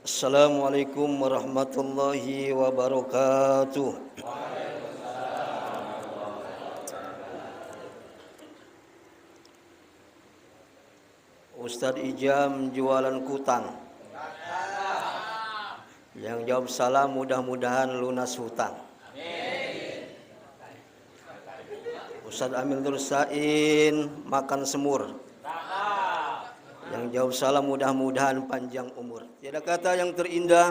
Assalamualaikum warahmatullahi wabarakatuh. Ustadz Ijam jualan kutang. Yang jawab salam mudah-mudahan lunas hutang. Ustadz Amil Nursain makan semur. Yang jawab salam mudah-mudahan panjang umur. Tiada kata yang terindah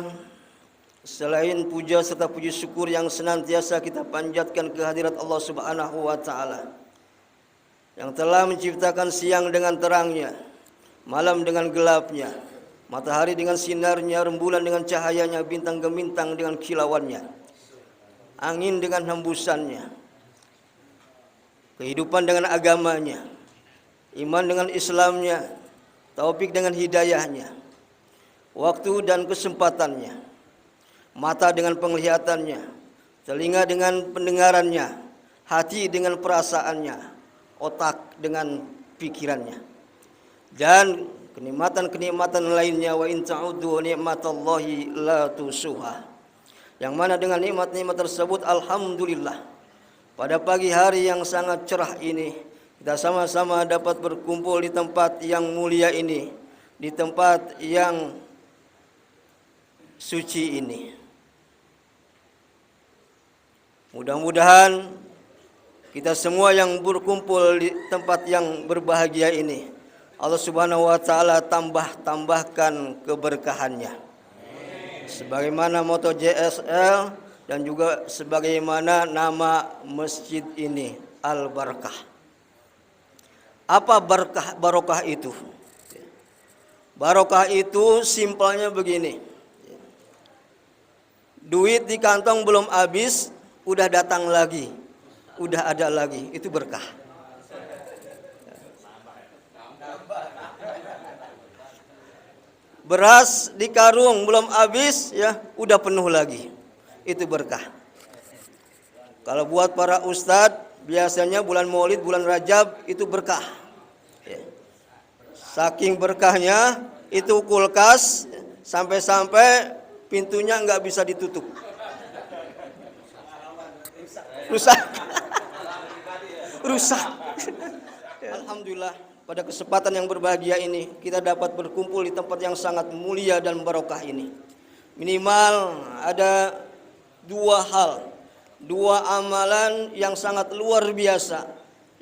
selain puja serta puji syukur yang senantiasa kita panjatkan kehadirat Allah Subhanahu wa taala yang telah menciptakan siang dengan terangnya, malam dengan gelapnya, matahari dengan sinarnya, rembulan dengan cahayanya, bintang gemintang dengan kilauannya, angin dengan hembusannya, kehidupan dengan agamanya, iman dengan Islamnya, taufik dengan hidayahnya, waktu dan kesempatannya, mata dengan penglihatannya, telinga dengan pendengarannya, hati dengan perasaannya, otak dengan pikirannya, dan kenikmatan-kenikmatan lainnya. Wa in ta'uddu ni'matallahi la tusuha. Yang mana dengan nikmat-nikmat tersebut alhamdulillah pada pagi hari yang sangat cerah ini kita sama-sama dapat berkumpul di tempat yang mulia ini, di tempat yang suci ini. Mudah-mudahan kita semua yang berkumpul di tempat yang berbahagia ini, Allah Subhanahu wa taala tambahkan keberkahannya. Sebagaimana moto JSL dan juga sebagaimana nama masjid ini, Al-Barakah. Apa barokah itu? Barokah itu simpelnya begini. Duit di kantong belum habis, udah datang lagi, udah ada lagi, itu berkah. Beras di karung belum habis, ya udah penuh lagi, itu berkah. Kalau buat para ustadz, biasanya bulan Maulid, bulan Rajab itu berkah. Saking berkahnya itu kulkas sampai-sampai pintunya nggak bisa ditutup. Rusak. Alhamdulillah pada kesempatan yang berbahagia ini kita dapat berkumpul di tempat yang sangat mulia dan barokah ini. Minimal ada dua amalan yang sangat luar biasa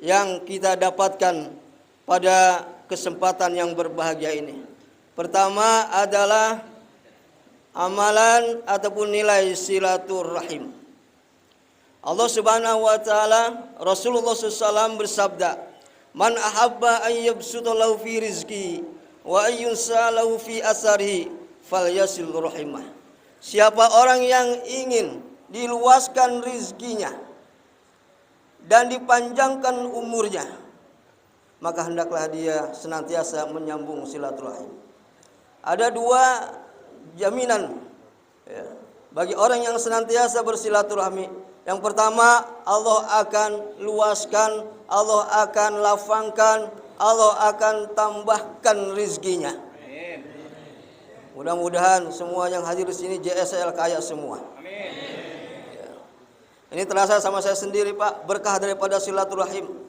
yang kita dapatkan pada kesempatan yang berbahagia ini. Pertama adalah amalan ataupun nilai silaturahim. Allah Subhanahu wa taala, Rasulullah SAW bersabda, "Man ahabba an yabsutallahu fi rizqi wa ayyunsalahu fi asarihi falyasil rahimah." Siapa orang yang ingin diluaskan rizkinya dan dipanjangkan umurnya, maka hendaklah dia senantiasa menyambung silaturahim. Ada dua jaminan bagi orang yang senantiasa bersilaturahmi. Yang pertama, Allah akan luaskan, Allah akan lapangkan, Allah akan tambahkan rizkinya. Mudah-mudahan semua yang hadir di sini JSL kaya semua. Ini terasa sama saya sendiri, Pak, berkah daripada silaturahim.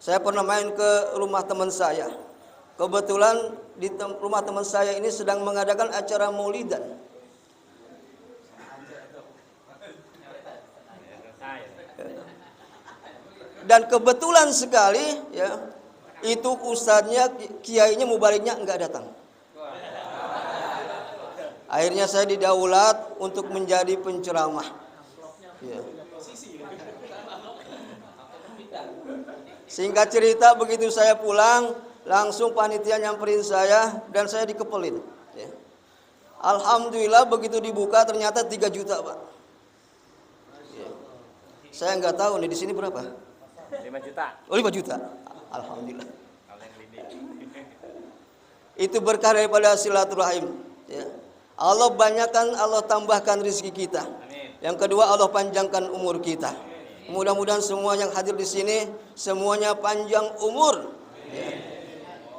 Saya pernah main ke rumah teman saya. Kebetulan di rumah teman saya ini sedang mengadakan acara maulidan. Dan kebetulan sekali ya, itu ustadznya, kiainya, mubaliknya enggak datang. Akhirnya saya didaulat untuk menjadi penceramah. Ya. Singkat cerita, begitu saya pulang, langsung panitia nyamperin saya dan saya dikepelin. Ya. Alhamdulillah begitu dibuka ternyata 3 juta, Pak. Ya. Saya nggak tahu nih di sini berapa? 5 juta. Oh, 5 juta. Alhamdulillah. Itu berkah daripada silaturahim. Ya. Allah banyakkan, Allah tambahkan rezeki kita. Yang kedua, Allah panjangkan umur kita. Mudah-mudahan semua yang hadir di sini semuanya panjang umur, ya,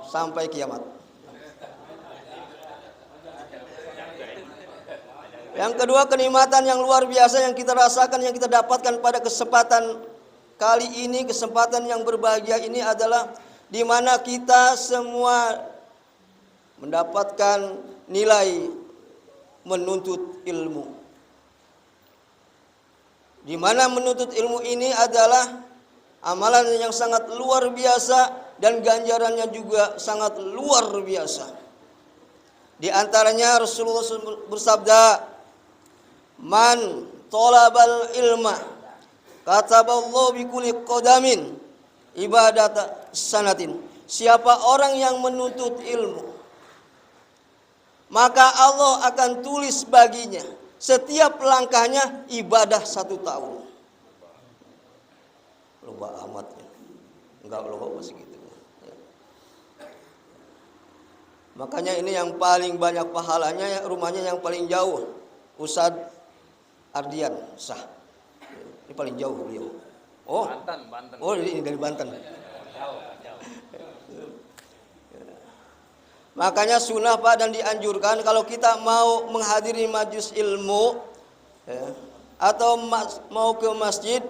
sampai kiamat. Yang kedua, kenikmatan yang luar biasa yang kita rasakan, yang kita dapatkan pada kesempatan kali ini, kesempatan yang berbahagia ini adalah di mana kita semua mendapatkan nilai menuntut ilmu. Di mana menuntut ilmu ini adalah amalan yang sangat luar biasa dan ganjarannya juga sangat luar biasa. Di antaranya Rasulullah bersabda, "Man talabal ilma kataballahu bi kulli qadamin ibadata sanatin." Siapa orang yang menuntut ilmu, maka Allah akan tulis baginya setiap langkahnya ibadah 1 tahun. Loba amat ya. Enggak loba segitu. Ya. Makanya ini yang paling banyak pahalanya, rumahnya yang paling jauh. Ustadz Ardian Sah. Ini paling jauh beliau. Oh, Banten. Oh, ini dari Banten. Makanya sunnah Pak, dan dianjurkan kalau kita mau menghadiri majelis ilmu ya, atau mau ke masjid,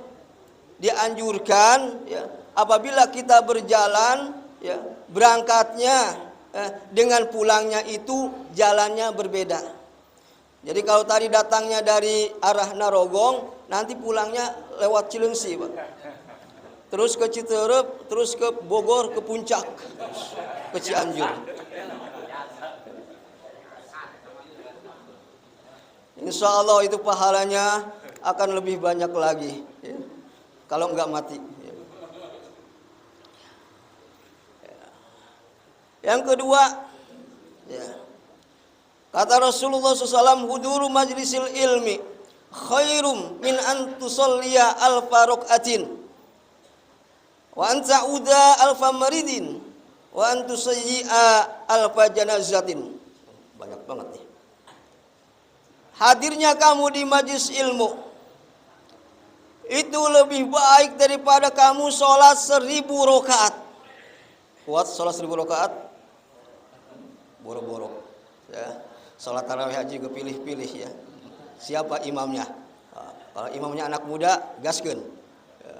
dianjurkan ya, apabila kita berjalan ya, berangkatnya dengan pulangnya itu jalannya berbeda. Jadi kalau tadi datangnya dari arah Narogong, nanti pulangnya lewat Cilengsi, Pak. Terus ke Citerep, terus ke Bogor, ke Puncak, ke Cianjur. Insya Allah itu pahalanya akan lebih banyak lagi ya, kalau enggak mati ya. Yang kedua ya, kata Rasulullah SAW, huduru majlisil ilmi khairum min an tusalliya alfa raqatin wa an ta'uda alfa maridin wa an tusayyi'a alfa janazatin. Banyak banget nih. Hadirnya kamu di majlis ilmu itu lebih baik daripada kamu sholat 1000 rakaat. Kuat sholat 1000 rakaat? Boro-boro ya. Sholat tarawih haji kepilih-pilih ya. Siapa imamnya? Kalau imamnya anak muda, gaskeun ya.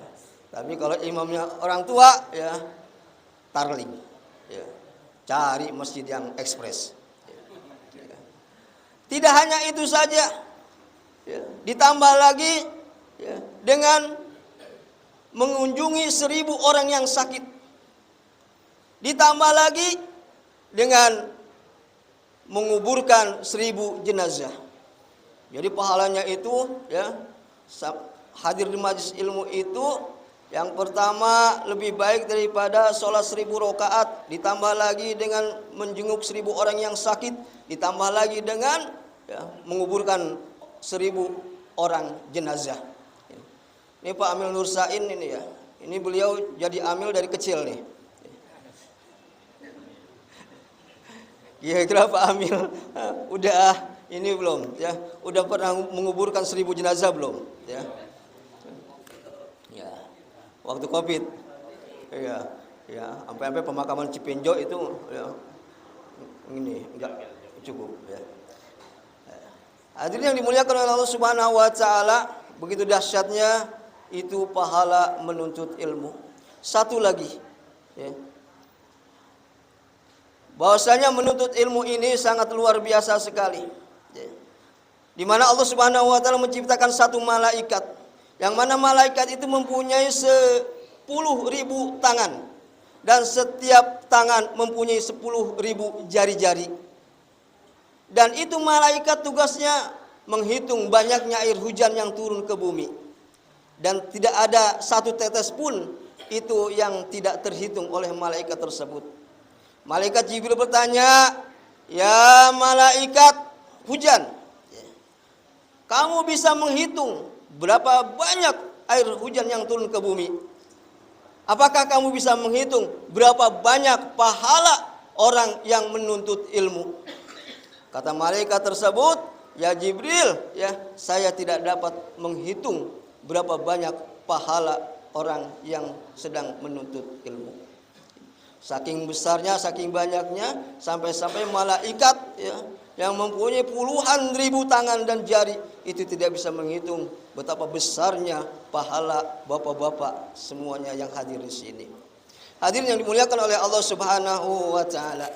Tapi kalau imamnya orang tua ya, tarling ya. Cari masjid yang ekspres. Tidak hanya itu saja ya, ditambah lagi ya, dengan mengunjungi 1000 orang yang sakit, ditambah lagi dengan menguburkan 1000 jenazah. Jadi pahalanya itu ya, hadir di majelis ilmu itu yang pertama lebih baik daripada sholat 1000 rakaat, ditambah lagi dengan menjenguk 1000 orang yang sakit, ditambah lagi dengan ya, menguburkan 1000 orang jenazah. Ini Pak Amil Nur Sain ini ya. Ini beliau jadi amil dari kecil nih. Kira-kira Pak Amil udah ini belum ya? Udah pernah menguburkan 1000 jenazah belum? Ya. Ya. Waktu Covid. Ya. Ya, sampai pemakaman Cipenjo itu ya, ini enggak cukup ya. Hadirin yang dimuliakan oleh Allah Subhanahu wa taala, begitu dahsyatnya itu pahala menuntut ilmu. Satu lagi ya. Bahwasanya menuntut ilmu ini sangat luar biasa sekali. Ya. Di mana Allah Subhanahu wa taala menciptakan satu malaikat, yang mana malaikat itu mempunyai 10.000 tangan, dan setiap tangan mempunyai 10.000 jari-jari. Dan itu malaikat tugasnya menghitung banyaknya air hujan yang turun ke bumi. Dan tidak ada satu tetes pun itu yang tidak terhitung oleh malaikat tersebut. Malaikat Jibril bertanya, "Ya malaikat hujan, kamu bisa menghitung berapa banyak air hujan yang turun ke bumi? Apakah kamu bisa menghitung berapa banyak pahala orang yang menuntut ilmu?" Kata malaikat tersebut, "Ya Jibril, ya saya tidak dapat menghitung berapa banyak pahala orang yang sedang menuntut ilmu." Saking besarnya, saking banyaknya, sampai-sampai malaikat ya, yang mempunyai puluhan ribu tangan dan jari itu tidak bisa menghitung betapa besarnya pahala bapak-bapak semuanya yang hadir di sini. Hadirin yang dimuliakan oleh Allah Subhanahu wa taala.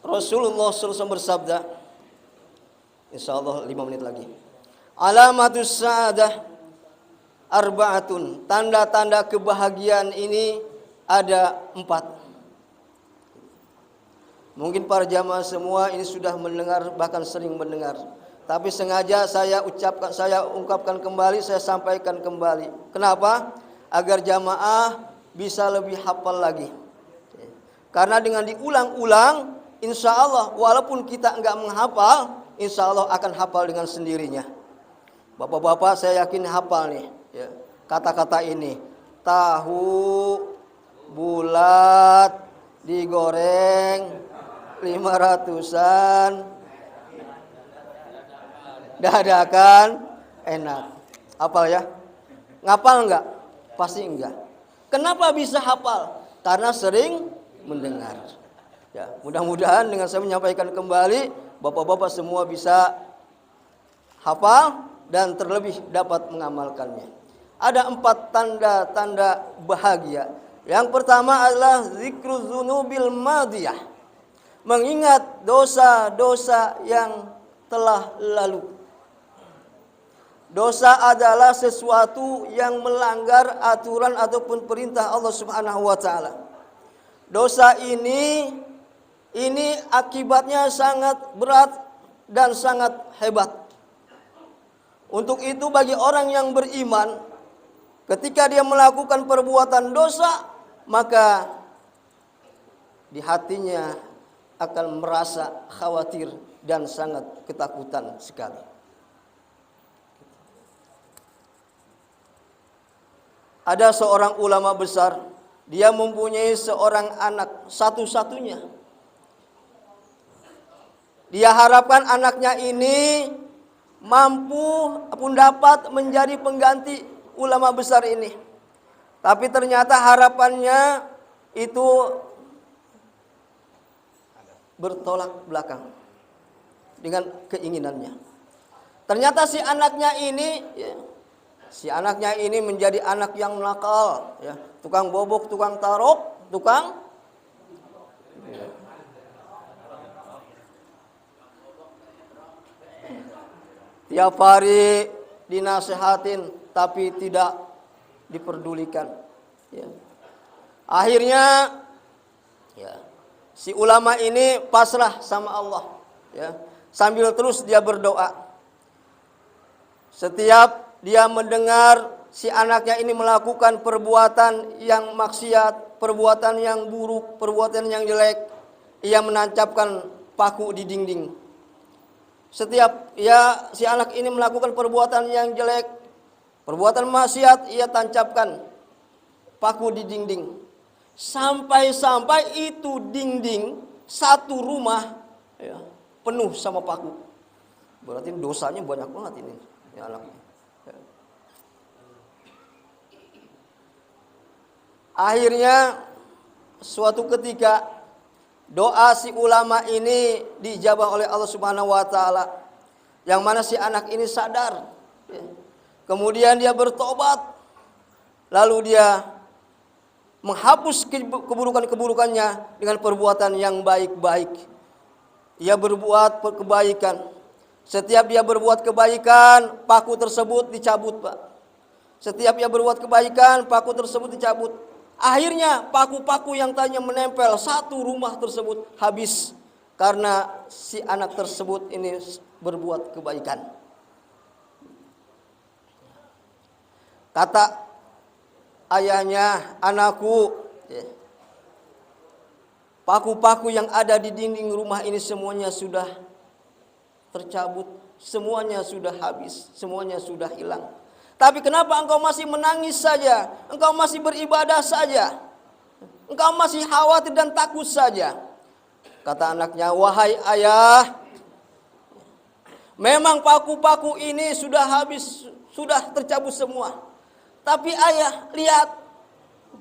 Rasulullah SAW bersabda, insyaallah 5 menit lagi. Alamatus sa'adah arba'atun. Tanda-tanda kebahagiaan ini ada 4. Mungkin para jamaah semua ini sudah mendengar, bahkan sering mendengar. Tapi sengaja saya ungkapkan kembali, saya sampaikan kembali. Kenapa? Agar jamaah bisa lebih hafal lagi. Karena dengan diulang-ulang, insya Allah walaupun kita enggak menghafal, insya Allah akan hafal dengan sendirinya. Bapak-bapak saya yakin hafal nih ya, kata-kata ini. Tahu bulat digoreng 500-an, dadakan enak. Hafal ya? Ngapal enggak? Pasti enggak. Kenapa bisa hafal? Karena sering mendengar. Ya, mudah-mudahan dengan saya menyampaikan kembali, bapak-bapak semua bisa hafal dan terlebih dapat mengamalkannya. Ada 4 tanda-tanda bahagia. Yang pertama adalah zikrul dzunubil madiyah. Mengingat dosa-dosa yang telah lalu. Dosa adalah sesuatu yang melanggar aturan ataupun perintah Allah Subhanahu wa taala. Dosa ini akibatnya sangat berat dan sangat hebat. Untuk itu bagi orang yang beriman, ketika dia melakukan perbuatan dosa, maka di hatinya akan merasa khawatir dan sangat ketakutan sekali. Ada seorang ulama besar, dia mempunyai seorang anak satu-satunya. Dia harapkan anaknya ini mampu pun dapat menjadi pengganti ulama besar ini. Tapi ternyata harapannya itu bertolak belakang dengan keinginannya. Ternyata si anaknya ini menjadi anak yang nakal, ya, tukang bobok, tukang tarok, tiap hari dinasehatin tapi tidak diperdulikan. Ya. Akhirnya, ya, si ulama ini pasrah sama Allah. Ya. Sambil terus dia berdoa. Setiap dia mendengar si anaknya ini melakukan perbuatan yang maksiat, perbuatan yang buruk, perbuatan yang jelek, ia menancapkan paku di dinding. Setiap si anak ini melakukan perbuatan yang jelek, perbuatan maksiat, ia tancapkan paku di dinding. Sampai-sampai itu dinding satu rumah ya, penuh sama paku. Berarti dosanya banyak banget ini ya anaknya. Ya. Akhirnya suatu ketika doa si ulama ini dijabah oleh Allah Subhanahu wa taala. Yang mana si anak ini sadar. Ya. Kemudian dia bertobat. Lalu dia menghapus keburukan-keburukannya dengan perbuatan yang baik-baik. Ia berbuat kebaikan. Setiap dia berbuat kebaikan, paku tersebut dicabut, Pak. Setiap dia berbuat kebaikan, paku tersebut dicabut. Akhirnya paku-paku yang tadinya menempel satu rumah tersebut habis karena si anak tersebut ini berbuat kebaikan. Kata ayahnya, anakku, paku-paku yang ada di dinding rumah ini semuanya sudah tercabut, semuanya sudah habis, semuanya sudah hilang. Tapi kenapa engkau masih menangis saja? Engkau masih beribadah saja? Engkau masih khawatir dan takut saja? Kata anaknya, wahai ayah, memang paku-paku ini sudah habis, sudah tercabut semua. Tapi ayah, lihat,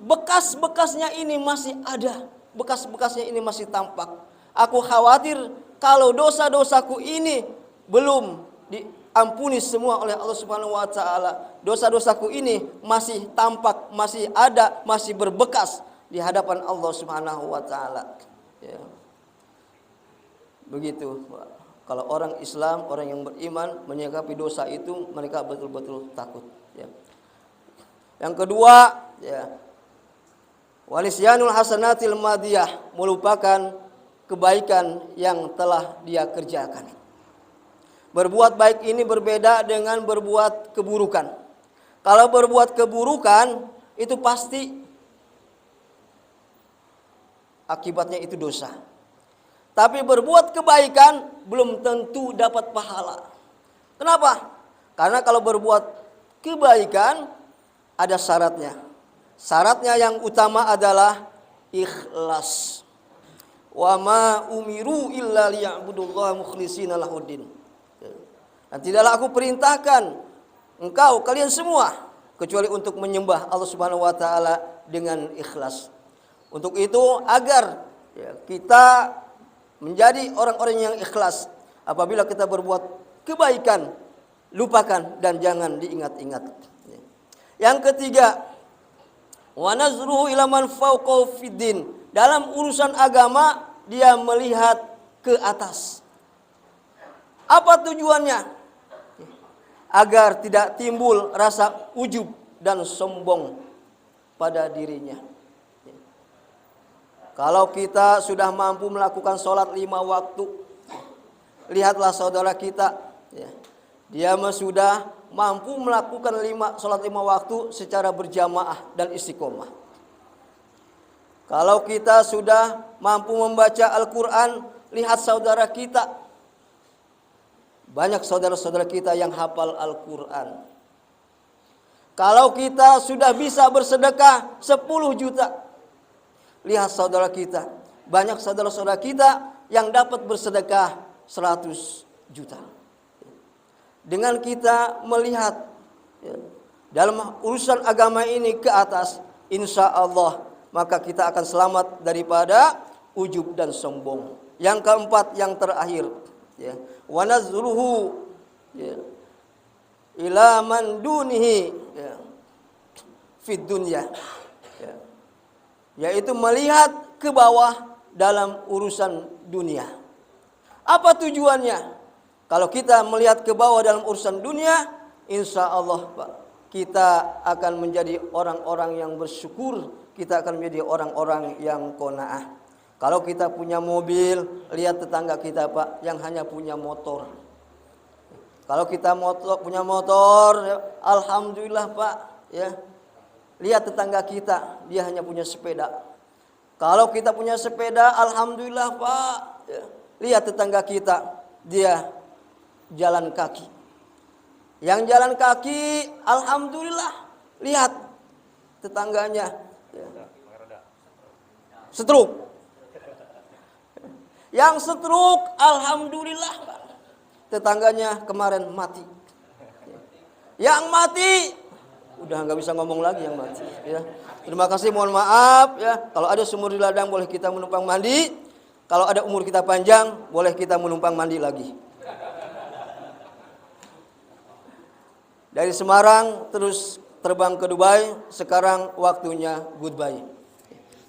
bekas-bekasnya ini masih ada. Bekas-bekasnya ini masih tampak. Aku khawatir kalau dosa-dosaku ini belum diampuni semua oleh Allah Subhanahu wa taala. Dosa-dosaku ini masih tampak, masih ada, masih berbekas di hadapan Allah Subhanahu wa taala. Ya. Begitu. Kalau orang Islam, orang yang beriman menyikapi dosa itu, mereka betul-betul takut. Ya. Yang kedua, ya, wanisyanul hasanatil madiyah, melupakan kebaikan yang telah dia kerjakan. Berbuat baik ini berbeda dengan berbuat keburukan. Kalau berbuat keburukan itu pasti akibatnya itu dosa. Tapi berbuat kebaikan belum tentu dapat pahala. Kenapa? Karena kalau berbuat kebaikan ada syaratnya. Syaratnya yang utama adalah ikhlas. Wa ma umiru illa liya'budullaha mukhlishina lahuddin. Dan tidaklah aku perintahkan kalian semua kecuali untuk menyembah Allah Subhanahu wa taala dengan ikhlas. Untuk itu agar kita menjadi orang-orang yang ikhlas, apabila kita berbuat kebaikan, lupakan dan jangan diingat-ingat. Yang ketiga, wa nazruhu ila man fawqa fiddin. Dalam urusan agama dia melihat ke atas. Apa tujuannya? Agar tidak timbul rasa ujub dan sombong pada dirinya. Kalau kita sudah mampu melakukan sholat 5 waktu, lihatlah saudara kita, ya, dia sudah mampu melakukan sholat 5 waktu secara berjamaah dan istiqomah. Kalau kita sudah mampu membaca Al-Quran, lihat saudara kita, banyak saudara-saudara kita yang hafal Al-Quran. Kalau kita sudah bisa bersedekah 10 juta, lihat saudara kita, banyak saudara-saudara kita yang dapat bersedekah 100 juta. Dengan kita melihat dalam urusan agama ini ke atas, insya Allah maka kita akan selamat daripada ujub dan sombong. Yang keempat, yang terakhir, ya, wa nazruhu ila man dunihi fid dunya, yaitu melihat ke bawah dalam urusan dunia. Apa tujuannya? Kalau kita melihat ke bawah dalam urusan dunia, insya Allah Pak, kita akan menjadi orang-orang yang bersyukur, kita akan menjadi orang-orang yang qanaah. Kalau kita punya mobil, lihat tetangga kita Pak yang hanya punya motor. Kalau kita punya motor, alhamdulillah Pak, ya. Lihat tetangga kita, dia hanya punya sepeda. Kalau kita punya sepeda, alhamdulillah Pak, ya. Lihat tetangga kita, dia jalan kaki. Yang jalan kaki, alhamdulillah, lihat tetangganya, ya, stroke. Yang stroke, alhamdulillah Pak, tetangganya kemarin mati. Yang mati, udah nggak bisa ngomong lagi yang mati. Ya. Terima kasih, mohon maaf ya. Kalau ada sumur di ladang boleh kita menumpang mandi. Kalau ada umur kita panjang boleh kita menumpang mandi lagi. Dari Semarang terus terbang ke Dubai. Sekarang waktunya goodbye.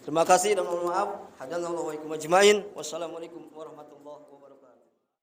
Terima kasih dan mohon maaf. Hadanallahu wa iyyakum ajmain. Wassalamualaikum warahmatullahi wabarakatuh.